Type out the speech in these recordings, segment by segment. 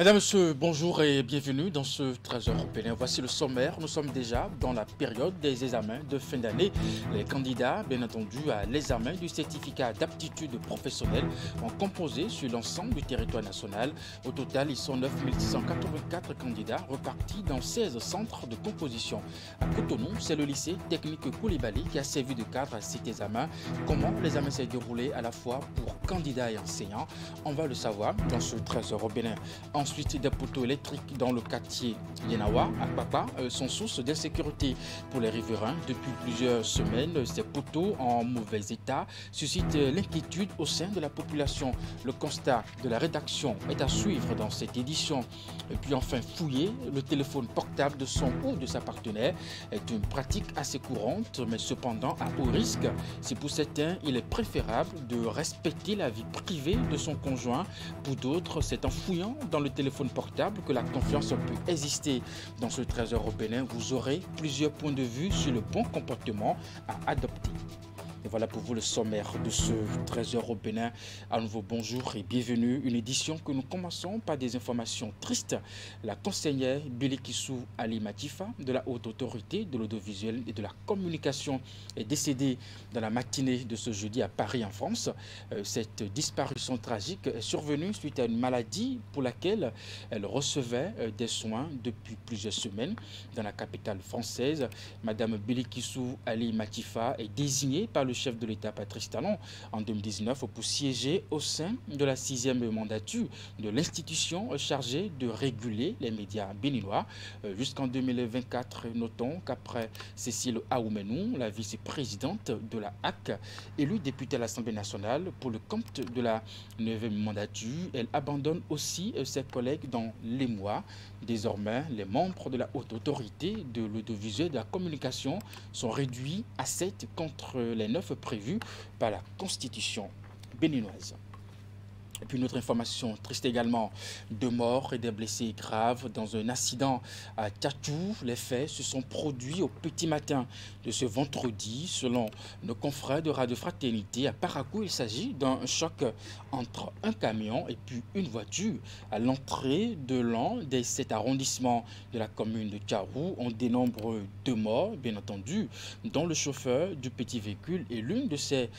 Mesdames, Messieurs, bonjour et bienvenue dans ce Trésor européen. Voici le sommaire. Nous sommes déjà dans la période des examens de fin d'année. Les candidats, bien entendu, à l'examen du certificat d'aptitude professionnelle ont composé sur l'ensemble du territoire national. Au total, ils sont 9 684 candidats repartis dans 16 centres de composition. À Cotonou, c'est le lycée technique Koulibaly qui a servi de cadre à cet examen. Comment l'examen s'est déroulé à la fois pour candidats et enseignants, on va le savoir dans ce Trésor européen. Ensuite, des poteaux électriques dans le quartier Yenawa, à Papa, sont source d'insécurité pour les riverains. Depuis plusieurs semaines, ces poteaux en mauvais état suscitent l'inquiétude au sein de la population. Le constat de la rédaction est à suivre dans cette édition. Et puis enfin, fouiller le téléphone portable de son ou de sa partenaire est une pratique assez courante, mais cependant à haut risque. C'est pour certains, il est préférable de respecter la vie privée de son conjoint. Pour d'autres, c'est en fouillant dans le téléphone portable que la confiance peut exister. Dans ce Trésor européen, vous aurez plusieurs points de vue sur le bon comportement à adopter. Et voilà pour vous le sommaire de ce Trésor européen. À nouveau, bonjour et bienvenue. Une édition que nous commençons par des informations tristes. La conseillère Bilikissou Ali Matifa de la Haute Autorité de l'Audiovisuel et de la Communication est décédée dans la matinée de ce jeudi à Paris en France. Cette disparition tragique est survenue suite à une maladie pour laquelle elle recevait des soins depuis plusieurs semaines dans la capitale française. Madame Bilikissou Ali Matifa est désignée par le chef de l'État Patrice Talon en 2019 pour siéger au sein de la 6e mandature de l'institution chargée de réguler les médias béninois jusqu'en 2024. Notons qu'après Cécile Aoumenou, la vice-présidente de la HAC, élue députée à l'Assemblée nationale pour le compte de la 9e mandature, elle abandonne aussi ses collègues dans les mois. Désormais, les membres de la Haute Autorité de l'Audiovisuel et de la Communication sont réduits à 7 contre les 9 prévus par la Constitution béninoise. Et puis une autre information triste également, 2 morts et des blessés graves dans un accident à Tchatou. Les faits se sont produits au petit matin de ce vendredi. Selon nos confrères de Radio Fraternité, à Parakou, il s'agit d'un choc entre un camion et puis une voiture. À l'entrée de l'un des 7 arrondissements de la commune de Tcharou, on dénombre 2 morts, bien entendu, dont le chauffeur du petit véhicule et l'une de ses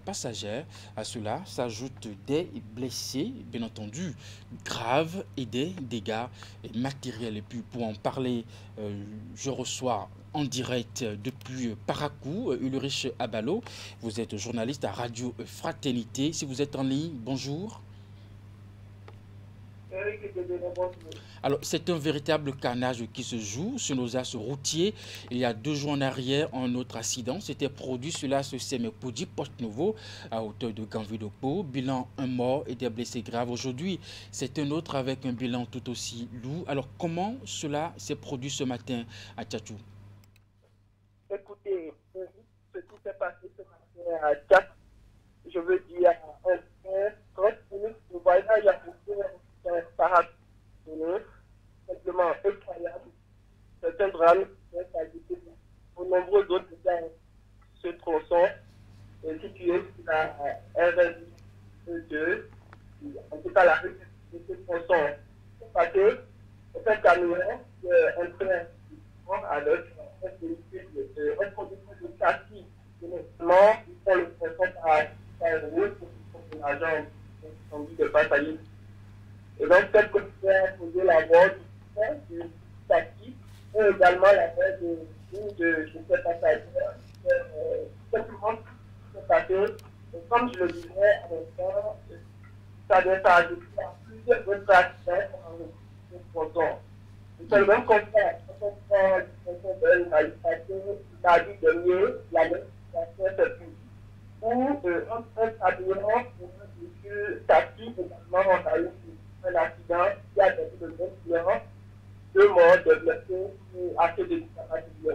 passagères. À cela s'ajoutent des blessés, bien entendu, graves et des dégâts matériels. Et puis pour en parler, je reçois en direct depuis Parakou, Ulrich Abalo. Vous êtes journaliste à Radio Fraternité. Si vous êtes en ligne, bonjour. Alors, c'est un véritable carnage qui se joue sur nos axes routiers. Il y a 2 jours en arrière, un autre accident s'était produit sur l'axe Semepodi Porte-Nouveau à hauteur de Ganvidopo. Bilan 1 mort et des blessés graves. Aujourd'hui, c'est un autre avec un bilan tout aussi lourd. Alors, comment cela s'est produit ce matin à Tchatchou? Écoutez, ce qui s'est passé ce matin à Tchatchou, je veux dire, en 30 minutes de voyage, il y a beaucoup simplement effroyable. C'est un drame qui est ajouté pour nombreux autres dans ce tronçon situé sur la RN2, en tout cas la rue de ce tronçon. Parce que c'est un camion qui est en train avec un véhicule, un producteur de taxi, notamment, ils font le tronçon par route pour l'agent envie de passager. Et donc, cette commission a posé la voie du taxi et également la voie de ces passagers. Simplement, c'est parce que, comme je le disais à l'instant, ça doit s'ajouter à plusieurs autres accidents en fronton. C'est le même constat. Quand on prend le fronton de l'humanité, lundi dernier, la même situation s'est produite. Où un camion ou un véhicule taxi également a eu un accident qui a été de 2 clients, 2 morts, des blessés et assez de discapacité.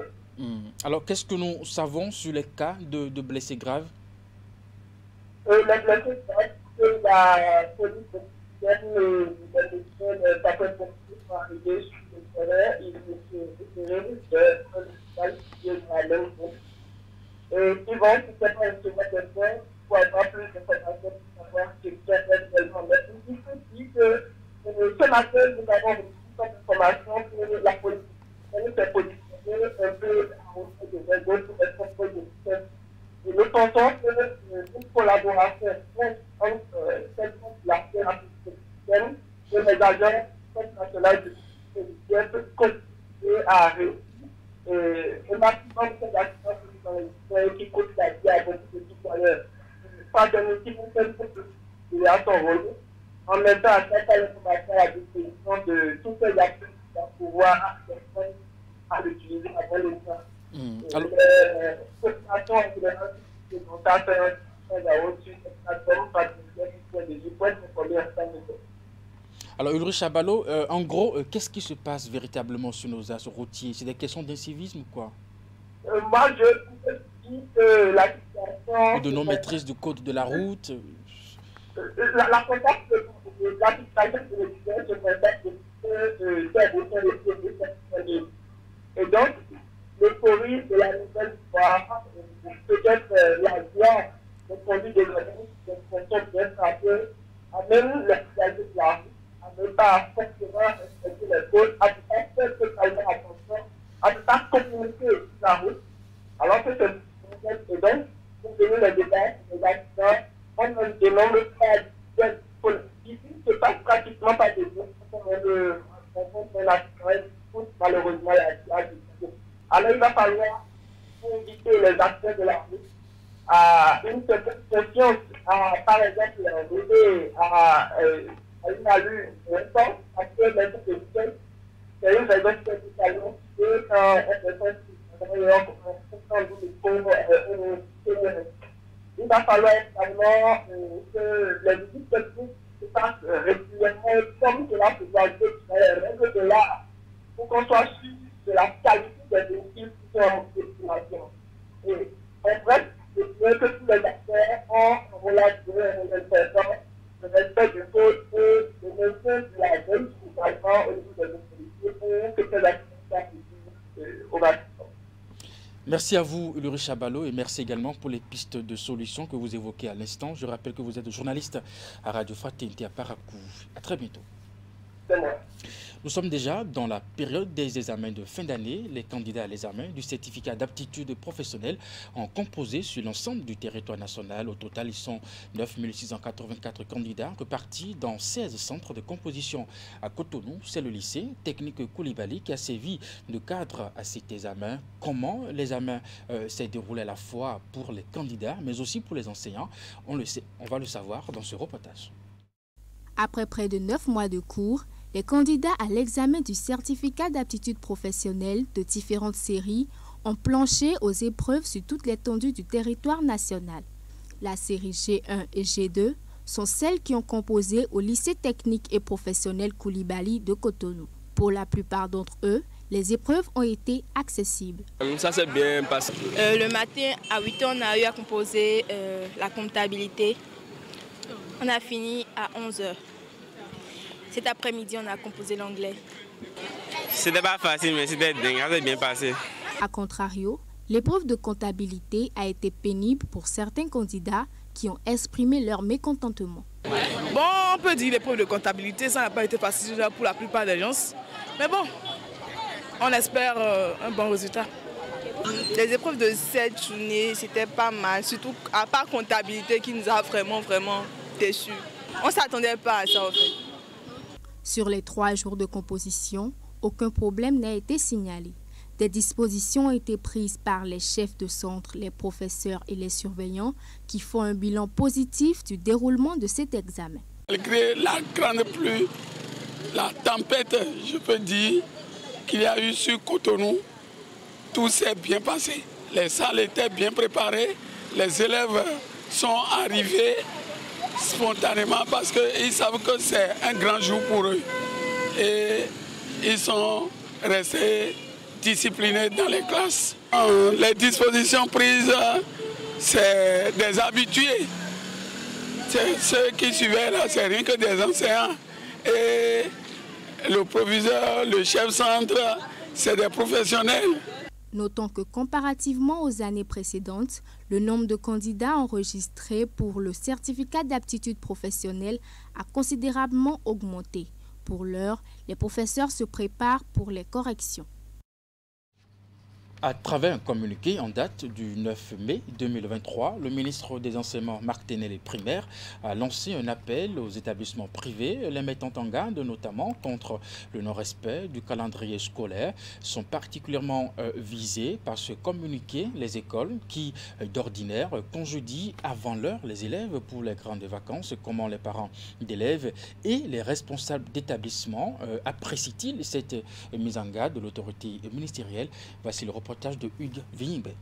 Alors, qu'est-ce que nous savons sur les cas de blessés graves? Les blessés graves, c'est la police les sapeurs-pompiers sont arrivés sur le terrain, ils se retirent de l'hôpital qui est dans la même zone. Et ils vont tout simplement recevoir des soins pour avoir plus d'informations pour savoir ce qui est réellement. Mais il faut dire que ce matin, nous avons reçu comme information que la politique s'est positionnée un peu à hauteur de Végo pour être contrôle de système. Et nous pensons qu'une collaboration entre cette population de système et les agents nationaux de système peut contribuer à réussir au maximum ces actions qui coûtent la vie à beaucoup de citoyens. Pas d'un outil pour faire il a son rôle. En même temps, à cette information à la disposition de tous ces acteurs qui vont pouvoir à l'utiliser avant le temps. Les populations qui vont faire alors Ulrich Chabalo, en gros, qu'est-ce qui se passe véritablement sur nos axes routiers? C'est des questions d'incivisme ou quoi? Moi, je dis que la situation... Ou de non-maîtrise du code de la route? La contacte de l'application de l'étudiant se contacte de et donc, l'euphorie de la nouvelle histoire, peut-être la joie de conduire des organismes de fonction bien frappés, amène l'utilisation de la route, à ne pas forcément respecter les causes, à ne pas faire totalement attention, à ne pas communiquer la route, alors que c'est et donc, pour venir les débats, les accidents, on ne dénombre pas de politique, ce ne passe pratiquement pas des autres, on a malheureusement la vie. Alors il va falloir inviter les acteurs de la route à une certaine confiance, par exemple, l'aider à une allure intense, parce que c'est une raison spécialement et quand il va falloir également que les équipes techniques se passent régulièrement comme cela se doit être les règles de l'art pour qu'on soit sûr de la qualité des équipes qui sont en destination. Et en bref, c'est bien que tous les acteurs ont en relation avec les personnes, le respect des causes et le maintien de la bonne au niveau de nos politiques pour que ces actions soient au maximum. Merci à vous, Ulrich Chabalo, et merci également pour les pistes de solutions que vous évoquez à l'instant. Je rappelle que vous êtes journaliste à Radio Fraternité à Parakou. À très bientôt. C'est moi. Nous sommes déjà dans la période des examens de fin d'année. Les candidats à l'examen du certificat d'aptitude professionnelle ont composé sur l'ensemble du territoire national. Au total, ils sont 9 684 candidats répartis dans 16 centres de composition. À Cotonou, c'est le lycée technique Koulibaly qui a servi de cadre à cet examen. Comment l'examen s'est déroulé à la fois pour les candidats, mais aussi pour les enseignants, on va le savoir dans ce reportage. Après près de 9 mois de cours, les candidats à l'examen du certificat d'aptitude professionnelle de différentes séries ont planché aux épreuves sur toute l'étendue du territoire national. La série G1 et G2 sont celles qui ont composé au lycée technique et professionnel Koulibaly de Cotonou. Pour la plupart d'entre eux, les épreuves ont été accessibles. Ça s'est bien passé. Le matin, à 8 h, on a eu à composer la comptabilité. On a fini à 11 h. Cet après-midi, on a composé l'anglais. C'était pas facile, mais c'était dingue, ça s'est bien passé. A contrario, l'épreuve de comptabilité a été pénible pour certains candidats qui ont exprimé leur mécontentement. Bon, on peut dire l'épreuve de comptabilité, ça n'a pas été facile pour la plupart des gens. Mais bon, on espère un bon résultat. Les épreuves de cette journée, c'était pas mal, surtout à part comptabilité qui nous a vraiment déçus. On ne s'attendait pas à ça en fait. Sur les 3 jours de composition, aucun problème n'a été signalé. Des dispositions ont été prises par les chefs de centre, les professeurs et les surveillants qui font un bilan positif du déroulement de cet examen. Malgré la grande pluie, la tempête, je peux dire, qu'il y a eu sur Cotonou, tout s'est bien passé. Les salles étaient bien préparées, les élèves sont arrivés spontanément parce qu'ils savent que c'est un grand jour pour eux. Et ils sont restés disciplinés dans les classes. Les dispositions prises, c'est des habitués. Ceux qui suivaient là, c'est rien que des enseignants. Et le proviseur, le chef centre, c'est des professionnels. Notons que comparativement aux années précédentes, le nombre de candidats enregistrés pour le certificat d'aptitude professionnelle a considérablement augmenté. Pour l'heure, les professeurs se préparent pour les corrections. À travers un communiqué en date du 9 mai 2023, le ministre des Enseignements Marc Ténélé Primaire a lancé un appel aux établissements privés les mettant en garde notamment contre le non-respect du calendrier scolaire. Sont particulièrement visés par ce communiqué les écoles qui, d'ordinaire, congédient avant l'heure les élèves pour les grandes vacances. Comment les parents d'élèves et les responsables d'établissements apprécient-ils cette mise en garde de l'autorité ministérielle? Voici le reportage de Hugues Vignibé.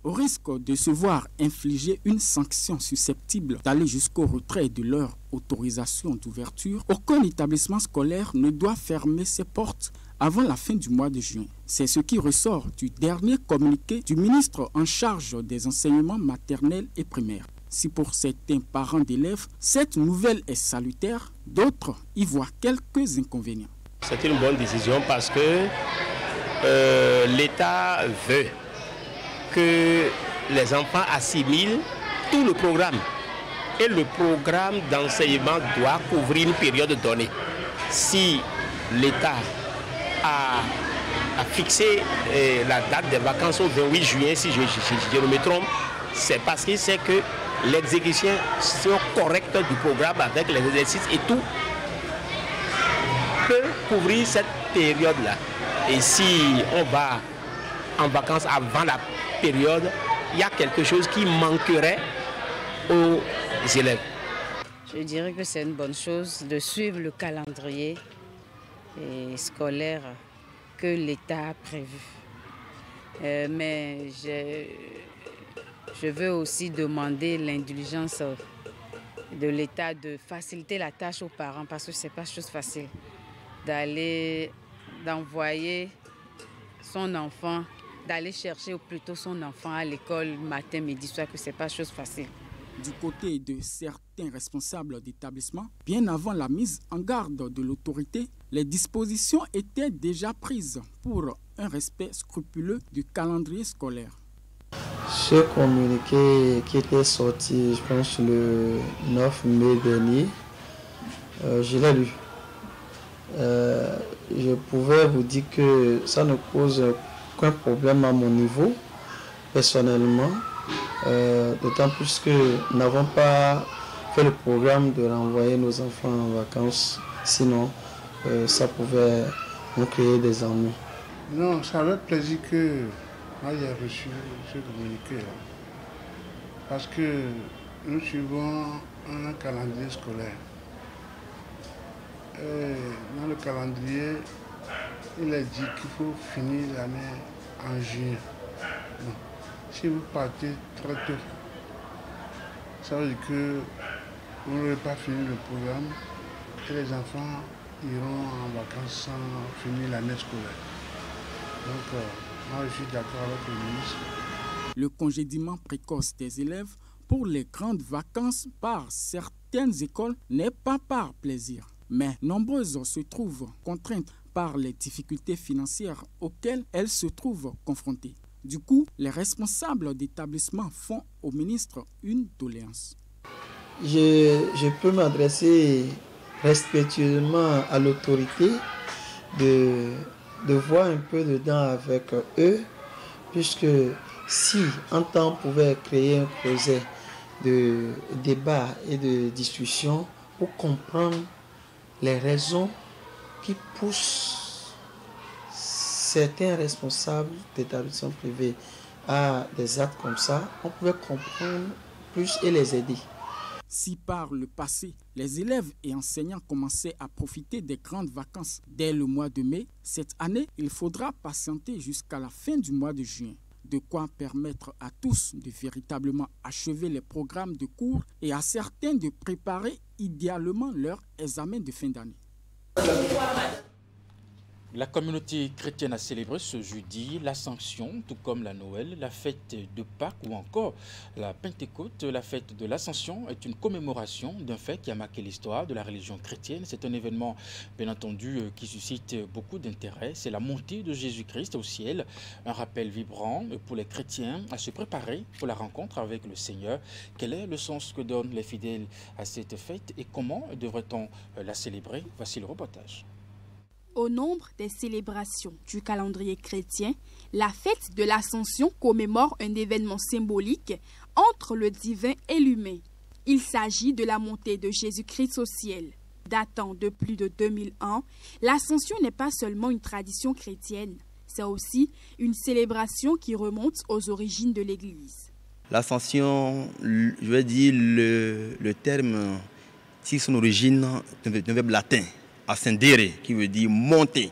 Au risque de se voir infliger une sanction susceptible d'aller jusqu'au retrait de leur autorisation d'ouverture, aucun établissement scolaire ne doit fermer ses portes avant la fin du mois de juin. C'est ce qui ressort du dernier communiqué du ministre en charge des enseignements maternels et primaires. Si pour certains parents d'élèves, cette nouvelle est salutaire, d'autres y voient quelques inconvénients. C'est une bonne décision parce que l'État veut que les enfants assimilent tout le programme. Et le programme d'enseignement doit couvrir une période donnée. Si l'État a fixé la date des vacances au 28 juillet, si je ne me trompe, c'est parce qu'il sait que l'exécution correcte du programme avec les exercices et tout peut couvrir cette période-là. Et si on va en vacances avant la période, il y a quelque chose qui manquerait aux élèves. Je dirais que c'est une bonne chose de suivre le calendrier scolaire que l'État a prévu. Mais je veux aussi demander l'indulgence de l'État de faciliter la tâche aux parents parce que ce n'est pas chose facile d'envoyer son enfant, d'aller chercher plutôt son enfant à l'école matin, midi, soir, que ce n'est pas chose facile. Du côté de certains responsables d'établissements, bien avant la mise en garde de l'autorité, les dispositions étaient déjà prises pour un respect scrupuleux du calendrier scolaire. Ce communiqué qui était sorti, je pense, le 9 mai dernier, je l'ai lu. Je pouvais vous dire que ça ne pose aucun problème à mon niveau, personnellement, d'autant plus que nous n'avons pas fait le programme de renvoyer nos enfants en vacances, sinon ça pouvait nous créer des ennuis. Non, ça fait plaisir que moi j'ai reçu ce communiqué, parce que nous suivons un calendrier scolaire. Dans le calendrier, il est dit qu'il faut finir l'année en juillet. Donc, si vous partez très tôt, ça veut dire que vous n'aurez pas fini le programme et les enfants iront en vacances sans finir l'année scolaire. Donc, moi je suis d'accord avec le ministre. Le congédiement précoce des élèves pour les grandes vacances par certaines écoles n'est pas par plaisir. Mais nombreuses se trouvent contraintes par les difficultés financières auxquelles elles se trouvent confrontées. Du coup, les responsables d'établissements font au ministre une doléance. Je peux m'adresser respectueusement à l'autorité de voir un peu dedans avec eux, puisque si un temps pouvait créer un projet de débat et de discussion pour comprendre les raisons qui poussent certains responsables d'établissements privés à des actes comme ça, on pouvait comprendre plus et les aider. Si par le passé, les élèves et enseignants commençaient à profiter des grandes vacances dès le mois de mai, cette année, il faudra patienter jusqu'à la fin du mois de juin. De quoi permettre à tous de véritablement achever les programmes de cours et à certains de préparer idéalement leur examen de fin d'année. La communauté chrétienne a célébré ce jeudi l'Ascension, tout comme la Noël, la fête de Pâques ou encore la Pentecôte. La fête de l'Ascension est une commémoration d'un fait qui a marqué l'histoire de la religion chrétienne. C'est un événement, bien entendu, qui suscite beaucoup d'intérêt. C'est la montée de Jésus-Christ au ciel, un rappel vibrant pour les chrétiens à se préparer pour la rencontre avec le Seigneur. Quel est le sens que donnent les fidèles à cette fête et comment devrait-on la célébrer? Voici le reportage. Au nombre des célébrations du calendrier chrétien, la fête de l'Ascension commémore un événement symbolique entre le divin et l'humain. Il s'agit de la montée de Jésus-Christ au ciel. Datant de plus de 2000 ans, l'Ascension n'est pas seulement une tradition chrétienne, c'est aussi une célébration qui remonte aux origines de l'Église. L'Ascension, je veux dire, le terme tire son origine d'un verbe latin, ascendere, qui veut dire monter.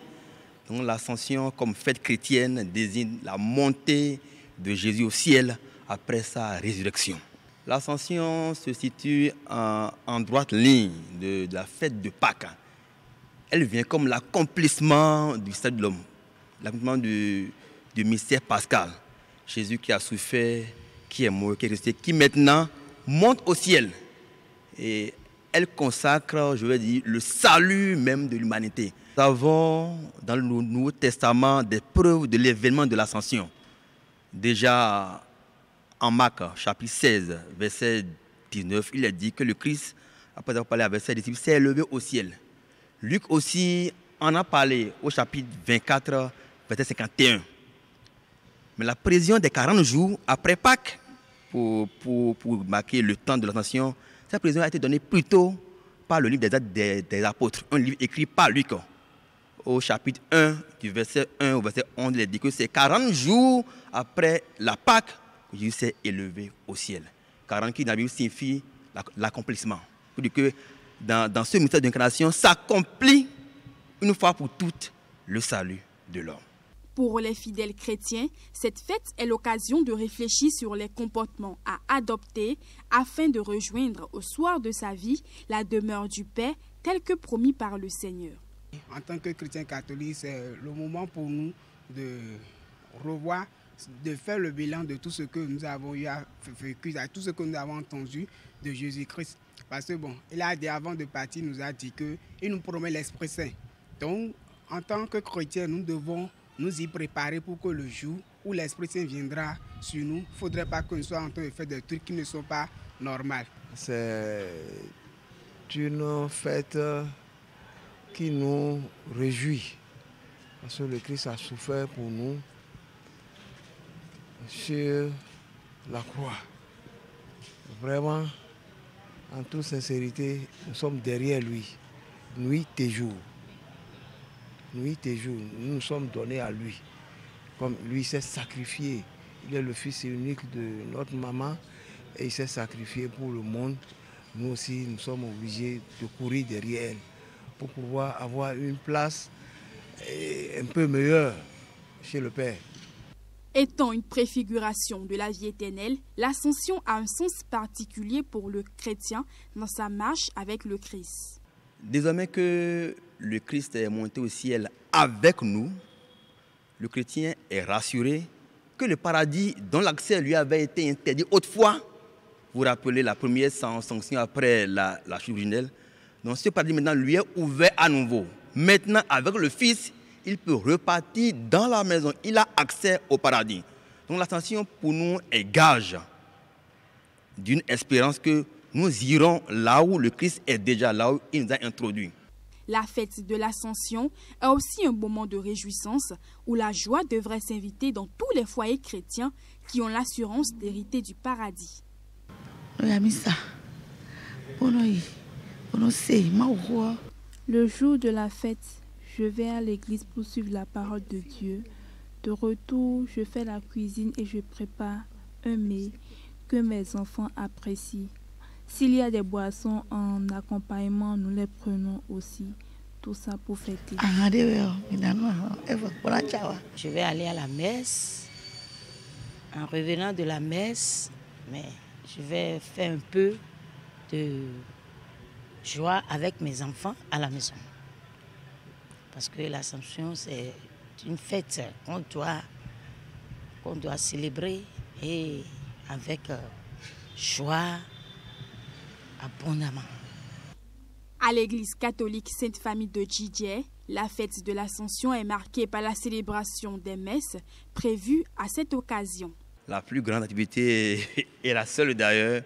Donc l'Ascension, comme fête chrétienne, désigne la montée de Jésus au ciel après sa résurrection. L'Ascension se situe en droite ligne de la fête de Pâques. Elle vient comme l'accomplissement du salut de l'homme, l'accomplissement du mystère pascal. Jésus qui a souffert, qui est mort, qui est ressuscité, qui maintenant monte au ciel. Et elle consacre, je veux dire, le salut même de l'humanité. Nous avons dans le Nouveau Testament des preuves de l'événement de l'Ascension. Déjà en Marc, chapitre 16, verset 19, il est dit que le Christ, après avoir parlé avec ses disciples, s'est élevé au ciel. Luc aussi en a parlé au chapitre 24, verset 51. Mais la prévision des 40 jours après Pâques, pour marquer le temps de l'Ascension, cette prévision a été donnée plutôt par le livre des Actes des Apôtres, un livre écrit par Luc. Au chapitre 1, du verset 1 au verset 11, il est dit que c'est 40 jours après la Pâques que Jésus s'est élevé au ciel. 40 qui dans la Bible signifie l'accomplissement. Pour dire que dans ce mystère d'incarnation s'accomplit une fois pour toutes le salut de l'homme. Pour les fidèles chrétiens, cette fête est l'occasion de réfléchir sur les comportements à adopter afin de rejoindre au soir de sa vie la demeure du Père tel que promis par le Seigneur. En tant que chrétien catholique, c'est le moment pour nous de revoir, de faire le bilan de tout ce que nous avons eu à vécu, de tout ce que nous avons entendu de Jésus-Christ. Parce que bon, il a dit avant de partir, il nous a dit qu'il nous promet l'Esprit Saint. Donc, en tant que chrétien, nous devons nous y préparer pour que le jour où l'Esprit Saint viendra sur nous, il ne faudrait pas que nous soyons en train de faire des trucs qui ne sont pas normaux. C'est une fête qui nous réjouit, parce que le Christ a souffert pour nous sur la croix. Vraiment, en toute sincérité, nous sommes derrière lui, nuit et jour. Nuit et jour, nous nous sommes donnés à lui. Comme lui s'est sacrifié, il est le fils unique de notre maman et il s'est sacrifié pour le monde. Nous aussi, nous sommes obligés de courir derrière elle pour pouvoir avoir une place un peu meilleure chez le Père. Étant une préfiguration de la vie éternelle, l'Ascension a un sens particulier pour le chrétien dans sa marche avec le Christ. Désormais que le Christ est monté au ciel avec nous, le chrétien est rassuré que le paradis dont l'accès lui avait été interdit autrefois, vous vous rappelez la première sanction après la chute originelle, donc ce paradis maintenant lui est ouvert à nouveau. Maintenant avec le Fils, il peut repartir dans la maison, il a accès au paradis. Donc l'Ascension pour nous est gage d'une espérance que nous irons là où le Christ est déjà, là où il nous a introduits. La fête de l'Ascension est aussi un moment de réjouissance où la joie devrait s'inviter dans tous les foyers chrétiens qui ont l'assurance d'hériter du paradis. Le jour de la fête, je vais à l'église pour suivre la parole de Dieu. De retour, je fais la cuisine et je prépare un mets que mes enfants apprécient. S'il y a des boissons en accompagnement, nous les prenons aussi. Tout ça pour fêter. Je vais aller à la messe. En revenant de la messe, mais je vais faire un peu de joie avec mes enfants à la maison. Parce que l'Assomption, c'est une fête qu'on doit célébrer et avec joie, abondamment. À l'église catholique Sainte-Famille de Djidje, la fête de l'Ascension est marquée par la célébration des messes prévues à cette occasion. La plus grande activité, et la seule d'ailleurs,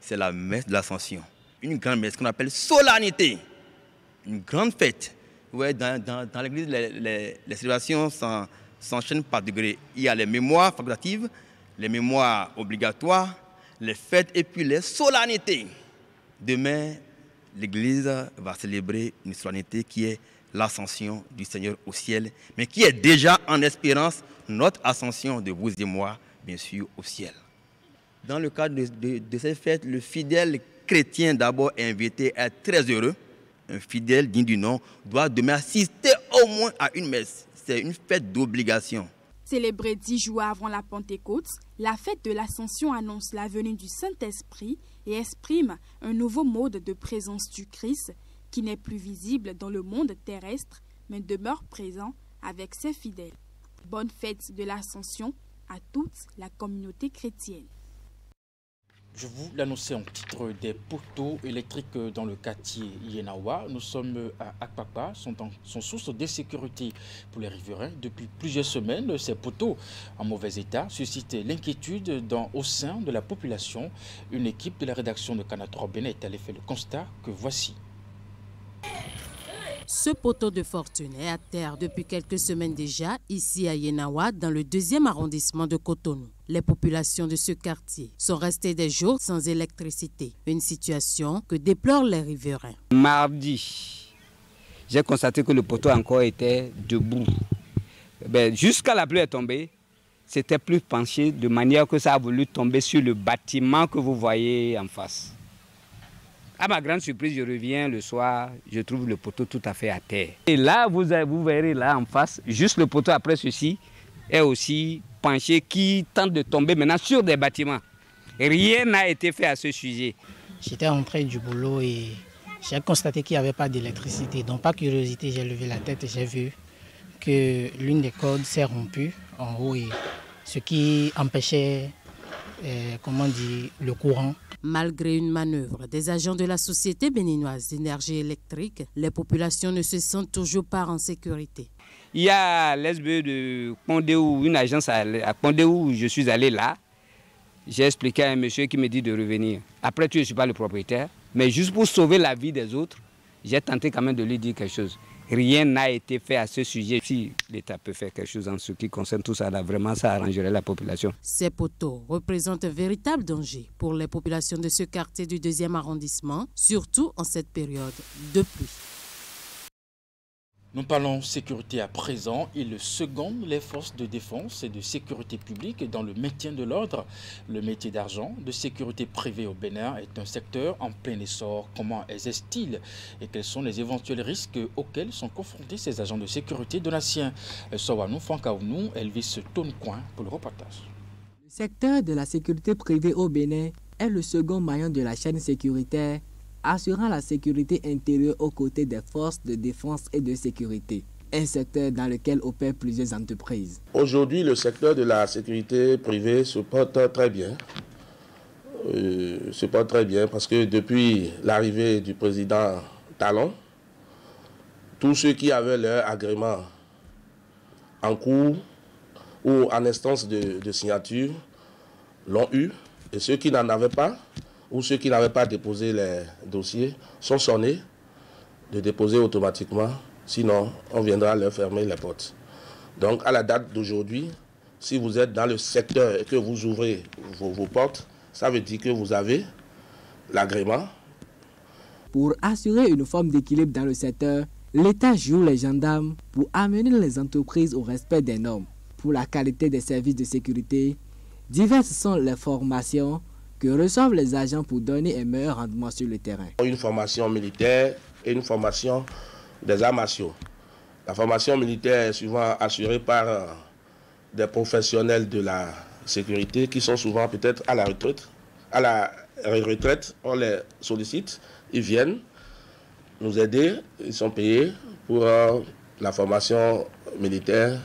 c'est la messe de l'Ascension. Une grande messe qu'on appelle solennité. Une grande fête. Ouais, dans l'église, les célébrations s'enchaînent par degrés. Il y a les mémoires facultatives, les mémoires obligatoires, les fêtes et puis les solennités. Demain, l'Église va célébrer une solennité qui est l'ascension du Seigneur au ciel, mais qui est déjà en espérance notre ascension de vous et moi, bien sûr, au ciel. Dans le cadre de cette fête, le fidèle chrétien d'abord est invité à être très heureux. Un fidèle digne du nom doit demain assister au moins à une messe. C'est une fête d'obligation. Célébrée 10 jours avant la Pentecôte, la fête de l'Ascension annonce la venue du Saint-Esprit et exprime un nouveau mode de présence du Christ qui n'est plus visible dans le monde terrestre, mais demeure présent avec ses fidèles. Bonne fête de l'Ascension à toute la communauté chrétienne. Je vous l'annonçais en titre, des poteaux électriques dans le quartier Yenawa. Nous sommes à Akpakpa, sont source d'insécurité pour les riverains. Depuis plusieurs semaines, ces poteaux en mauvais état suscitent l'inquiétude au sein de la population. Une équipe de la rédaction de Canal 3 Bénin est allée faire le constat que voici. Ce poteau de fortune est à terre depuis quelques semaines déjà, ici à Yenawa, dans le 2e arrondissement de Cotonou. Les populations de ce quartier sont restées des jours sans électricité, une situation que déplorent les riverains. Mardi, j'ai constaté que le poteau encore était debout. Jusqu'à la pluie est tombée, c'était plus penché de manière que ça a voulu tomber sur le bâtiment que vous voyez en face. À ma grande surprise, je reviens le soir, je trouve le poteau tout à fait à terre. Et là, vous verrez là en face, juste le poteau après ceci est aussi penché qui tente de tomber maintenant sur des bâtiments. Rien n'a été fait à ce sujet. J'étais rentré du boulot et j'ai constaté qu'il n'y avait pas d'électricité. Donc par curiosité, j'ai levé la tête et j'ai vu que l'une des cordes s'est rompue en haut, et ce qui empêchait le courant. Malgré une manœuvre des agents de la Société béninoise d'énergie électrique, les populations ne se sentent toujours pas en sécurité. Il y a l'SBE de Pondéou, une agence à Pondéou où je suis allé là. J'ai expliqué à un monsieur qui me dit de revenir. Après tout, je ne suis pas le propriétaire, mais juste pour sauver la vie des autres, j'ai tenté quand même de lui dire quelque chose. Rien n'a été fait à ce sujet. Si l'État peut faire quelque chose en ce qui concerne tout ça, là, vraiment ça arrangerait la population. Ces poteaux représentent un véritable danger pour les populations de ce quartier du 2e arrondissement, surtout en cette période de pluie. Nous parlons sécurité à présent. Il seconde les forces de défense et de sécurité publique dans le maintien de l'ordre. Le métier d'agent de sécurité privée au Bénin est un secteur en plein essor. Comment exerce-t-il et quels sont les éventuels risques auxquels sont confrontés ces agents de sécurité donatiens? Sowanou Fankaounou, Elvis Toncoin pour le reportage. Le secteur de la sécurité privée au Bénin est le second maillon de la chaîne sécuritaire, assurant la sécurité intérieure aux côtés des forces de défense et de sécurité, un secteur dans lequel opèrent plusieurs entreprises. Aujourd'hui, le secteur de la sécurité privée se porte très bien. Parce que depuis l'arrivée du président Talon, tous ceux qui avaient leur agrément en cours ou en instance de signature l'ont eu, et ceux qui n'en avaient pas, ou ceux qui n'avaient pas déposé les dossiers, sont sonnés de déposer automatiquement, sinon on viendra leur fermer les portes. Donc à la date d'aujourd'hui, si vous êtes dans le secteur et que vous ouvrez vos portes, ça veut dire que vous avez l'agrément. Pour assurer une forme d'équilibre dans le secteur, l'État joue les gendarmes pour amener les entreprises au respect des normes. Pour la qualité des services de sécurité, diverses sont les formations que reçoivent les agents pour donner un meilleur rendement sur le terrain. Une formation militaire et une formation des arts martiaux. La formation militaire est souvent assurée par des professionnels de la sécurité qui sont souvent peut-être à la retraite. À la retraite, on les sollicite, ils viennent nous aider, ils sont payés pour la formation militaire.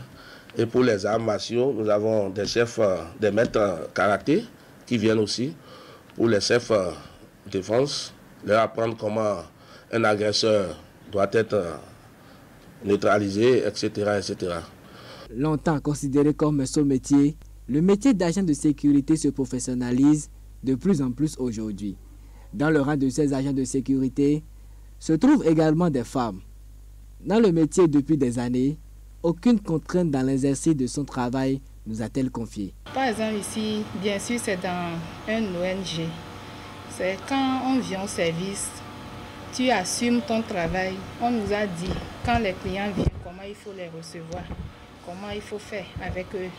Et pour les arts martiaux, nous avons des chefs, des maîtres karaté qui viennent aussi. Pour les chefs défense, leur apprendre comment un agresseur doit être neutralisé, etc., etc. Longtemps considéré comme un seul métier, le métier d'agent de sécurité se professionnalise de plus en plus aujourd'hui. Dans le rang de ces agents de sécurité se trouvent également des femmes. Dans le métier depuis des années, aucune contrainte dans l'exercice de son travail nous a-t-elle confié. Par exemple ici, bien sûr c'est dans un ONG. C'est quand on vient au service, tu assumes ton travail. On nous a dit quand les clients viennent, comment il faut les recevoir, comment il faut faire avec eux.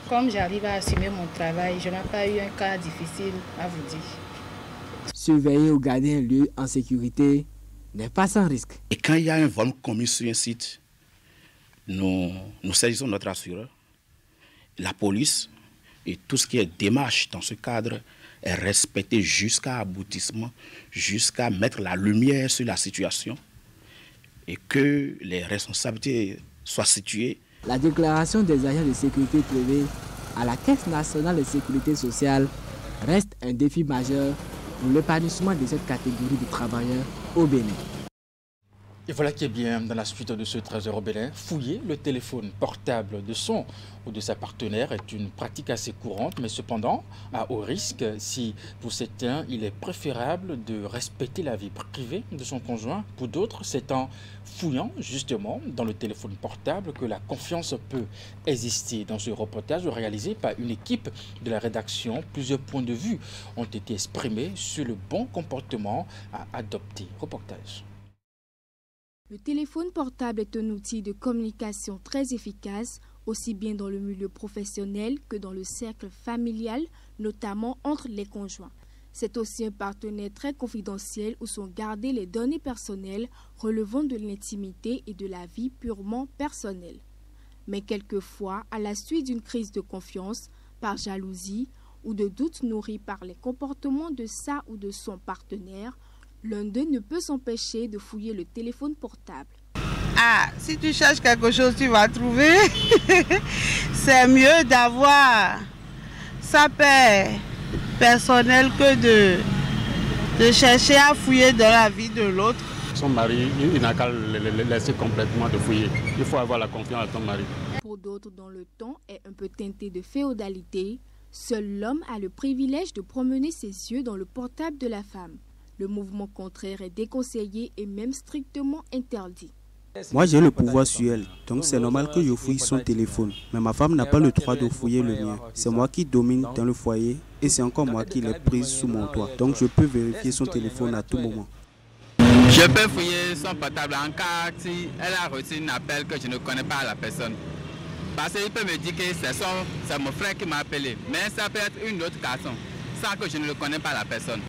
Comme j'arrive à assumer mon travail, je n'ai pas eu un cas difficile à vous dire. Surveiller ou garder un lieu en sécurité n'est pas sans risque. Et quand il y a un vol commis sur un site, nous saisissons notre assureur, la police et tout ce qui est démarche dans ce cadre est respecté jusqu'à aboutissement, jusqu'à mettre la lumière sur la situation et que les responsabilités soient situées. La déclaration des agents de sécurité privée à la Caisse nationale de sécurité sociale reste un défi majeur pour l'épanouissement de cette catégorie de travailleurs au Bénin. Et voilà qui est bien dans la suite de ce trésor au Bénin. Fouiller le téléphone portable de son ou de sa partenaire est une pratique assez courante, mais cependant à haut risque. Si pour certains, il est préférable de respecter la vie privée de son conjoint, pour d'autres, c'est en fouillant justement dans le téléphone portable que la confiance peut exister. Dans ce reportage réalisé par une équipe de la rédaction, plusieurs points de vue ont été exprimés sur le bon comportement à adopter. Reportage. Le téléphone portable est un outil de communication très efficace, aussi bien dans le milieu professionnel que dans le cercle familial, notamment entre les conjoints. C'est aussi un partenaire très confidentiel où sont gardées les données personnelles relevant de l'intimité et de la vie purement personnelle. Mais quelquefois, à la suite d'une crise de confiance, par jalousie ou de doutes nourris par les comportements de sa ou de son partenaire, l'un d'eux ne peut s'empêcher de fouiller le téléphone portable. Ah, si tu cherches quelque chose, tu vas trouver. C'est mieux d'avoir sa paix personnelle que de chercher à fouiller dans la vie de l'autre. Son mari, il n'a qu'à le laisser complètement de fouiller. Il faut avoir la confiance à ton mari. Pour d'autres dont le ton est un peu teinté de féodalité, seul l'homme a le privilège de promener ses yeux dans le portable de la femme. Le mouvement contraire est déconseillé et même strictement interdit. Moi j'ai le pouvoir sur elle, donc c'est normal que je fouille son téléphone. Mais ma femme n'a pas le droit de fouiller le mien. C'est moi qui domine dans le foyer et c'est encore moi qui l'ai prise sous mon toit. Donc je peux vérifier son téléphone à tout moment. Je peux fouiller son portable en cas si elle a reçu un appel que je ne connais pas la personne. Parce qu'il peut me dire que c'est mon frère qui m'a appelé. Mais ça peut être une autre personne, sans que je ne connais pas la personne.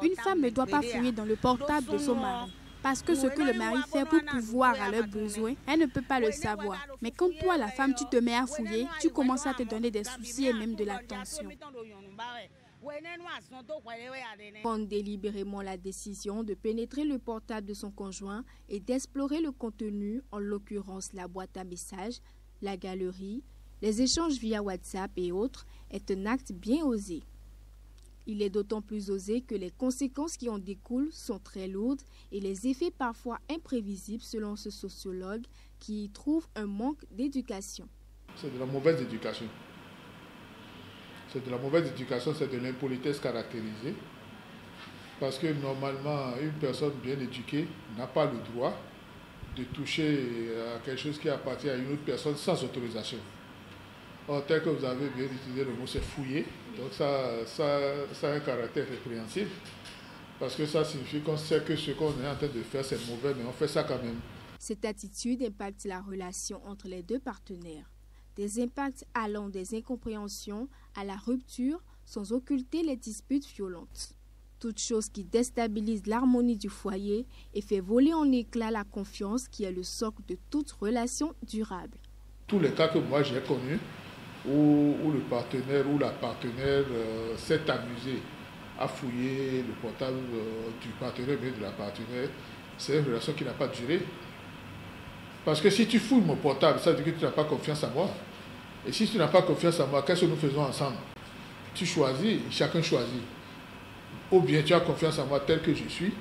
Une femme ne doit pas fouiller dans le portable de son mari. Parce que ce que le mari fait pour pouvoir à leurs besoins, elle ne peut pas le savoir. Mais quand toi, la femme, tu te mets à fouiller, tu commences à te donner des soucis et même de la tension. Prendre délibérément la décision de pénétrer le portable de son conjoint et d'explorer le contenu, en l'occurrence la boîte à messages, la galerie, les échanges via WhatsApp et autres, est un acte bien osé. Il est d'autant plus osé que les conséquences qui en découlent sont très lourdes et les effets parfois imprévisibles selon ce sociologue qui y trouve un manque d'éducation. C'est de la mauvaise éducation. C'est de la mauvaise éducation, c'est de l'impolitesse caractérisée. Parce que normalement, une personne bien éduquée n'a pas le droit de toucher à quelque chose qui appartient à une autre personne sans autorisation. Or, tel que vous avez bien utilisé le mot, c'est fouiller. Donc ça a un caractère répréhensible. Parce que ça signifie qu'on sait que ce qu'on est en train de faire, c'est mauvais, mais on fait ça quand même. Cette attitude impacte la relation entre les deux partenaires. Des impacts allant des incompréhensions à la rupture sans occulter les disputes violentes. Toute chose qui déstabilise l'harmonie du foyer et fait voler en éclats la confiance qui est le socle de toute relation durable. Tous les cas que moi j'ai connus, où le partenaire ou la partenaire s'est amusé à fouiller le portable du partenaire mais de la partenaire, c'est une relation qui n'a pas duré. Parce que si tu fouilles mon portable, ça veut dire que tu n'as pas confiance en moi. Et si tu n'as pas confiance en moi, qu'est-ce que nous faisons ensemble? Tu choisis, chacun choisit. Ou bien tu as confiance en moi tel que je suis,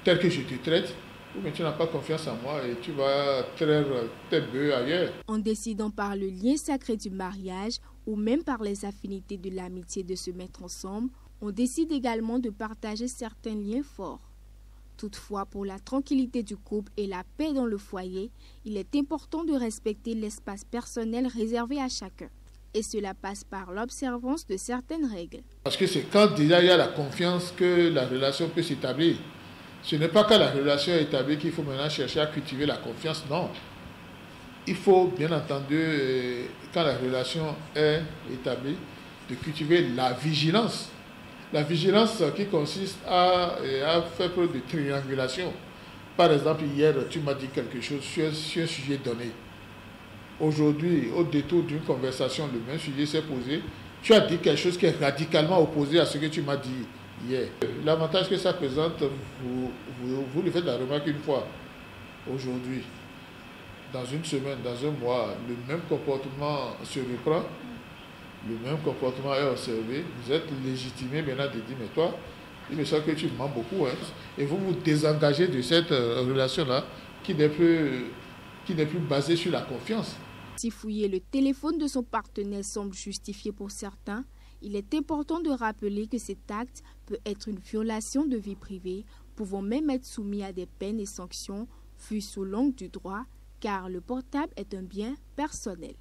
tel que je te traite, ou bien tu n'as pas confiance en moi et tu vas traire tes bœufs ailleurs. En décidant par le lien sacré du mariage ou même par les affinités de l'amitié de se mettre ensemble, on décide également de partager certains liens forts. Toutefois, pour la tranquillité du couple et la paix dans le foyer, il est important de respecter l'espace personnel réservé à chacun. Et cela passe par l'observance de certaines règles. Parce que c'est quand déjà il y a la confiance que la relation peut s'établir. Ce n'est pas quand la relation est établie qu'il faut maintenant chercher à cultiver la confiance, non. Il faut bien entendu, quand la relation est établie, de cultiver la vigilance. La vigilance qui consiste à faire preuve de triangulation. Par exemple, hier, tu m'as dit quelque chose sur un sujet donné. Aujourd'hui, au détour d'une conversation, le même sujet s'est posé. Tu as dit quelque chose qui est radicalement opposé à ce que tu m'as dit hier. L'avantage que ça présente, vous le faites la remarque une fois. Aujourd'hui, dans une semaine, dans un mois, le même comportement se reprend. Le même comportement est observé, vous êtes légitimé maintenant de dire, mais toi, il me semble que tu mens beaucoup. Hein. Et vous vous désengagez de cette relation-là qui n'est plus basée sur la confiance. Si fouiller le téléphone de son partenaire semble justifié pour certains, il est important de rappeler que cet acte peut être une violation de vie privée, pouvant même être soumis à des peines et sanctions, vues sous l'angle du droit, car le portable est un bien personnel.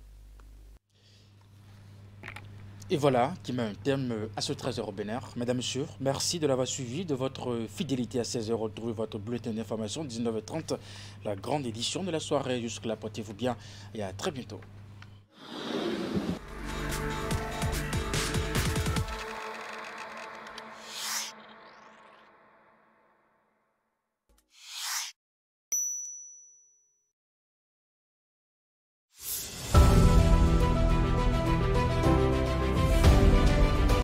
Et voilà qui met un terme à ce 13h Bénère. Mesdames, Messieurs, merci de l'avoir suivi, de votre fidélité à 16h. Retrouvez votre bulletin d'information 19h30, la grande édition de la soirée. Jusque-là, portez-vous bien et à très bientôt.